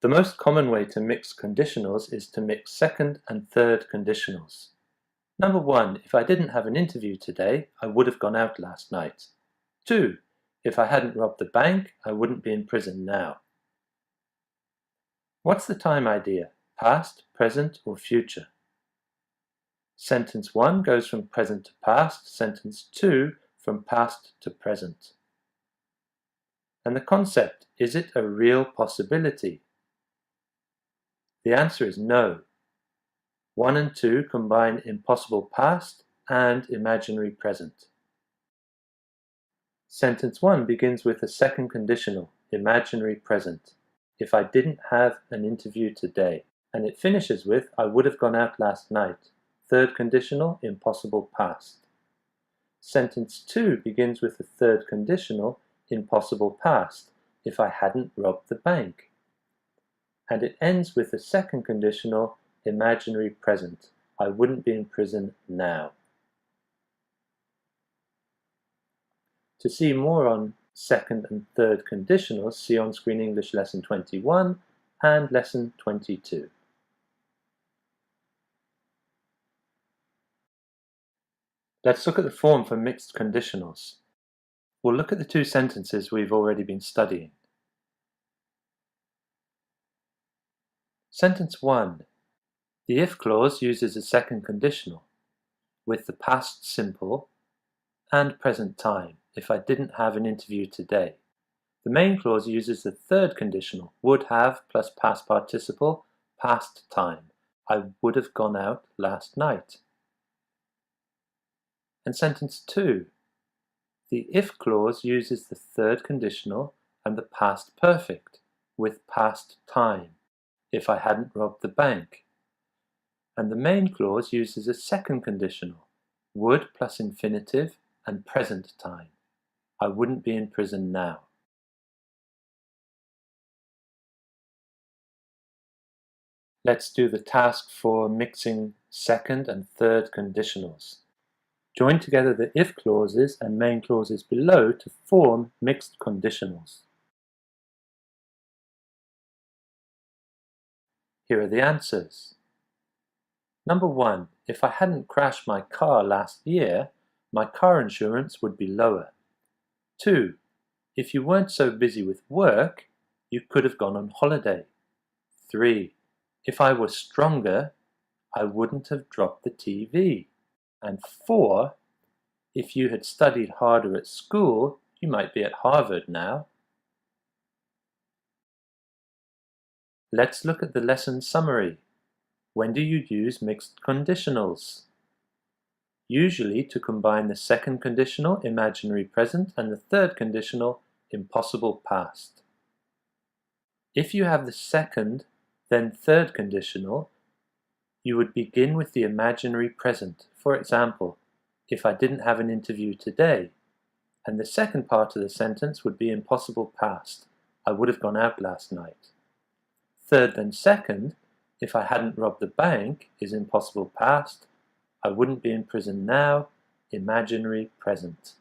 The most common way to mix conditionals is to mix second and third conditionals. Number 1, if I didn't have an interview today, I would have gone out last night. 2, if I hadn't robbed the bank, I wouldn't be in prison now. What's the time idea? Past, present, or future? Sentence 1 goes from present to past, sentence 2 from past to present. And the concept, is it a real possibility? The answer is no. 1 and 2 combine impossible past and imaginary present. Sentence 1 begins with a second conditional, imaginary present, if I didn't have an interview today, and it finishes with I would have gone out last night, third conditional, impossible past. Sentence 2 begins with a third conditional, impossible past, if I hadn't robbed the bank. And it ends with a second conditional, imaginary present, I wouldn't be in prison now. To see more on second and third conditionals, see on screen English Lesson 21 and Lesson 22. Let's look at the form for mixed conditionals. We'll look at the two sentences we've already been studying. Sentence 1. The if clause uses a second conditional with the past simple and present time, if I didn't have an interview today. The main clause uses the third conditional, would have plus past participle, past time, I would have gone out last night. And sentence 2. The if clause uses the third conditional and the past perfect with past time, if I hadn't robbed the bank. And the main clause uses a second conditional, would plus infinitive and present time, I wouldn't be in prison now. Let's do the task for mixing second and third conditionals. Join together the if clauses and main clauses below to form mixed conditionals. Here are the answers. Number 1, if I hadn't crashed my car last year, my car insurance would be lower. 2, if you weren't so busy with work, you could have gone on holiday. 3, if I were stronger, I wouldn't have dropped the TV. And 4, if you had studied harder at school, you might be at Harvard now. Let's look at the lesson summary. When do you use mixed conditionals? Usually to combine the second conditional, imaginary present, and the third conditional, impossible past. If you have the second, then third conditional, you would begin with the imaginary present. For example, if I didn't have an interview today, and the second part of the sentence would be impossible past. I would have gone out last night. Third then second, if I hadn't robbed the bank, is impossible past. I wouldn't be in prison now, imaginary present.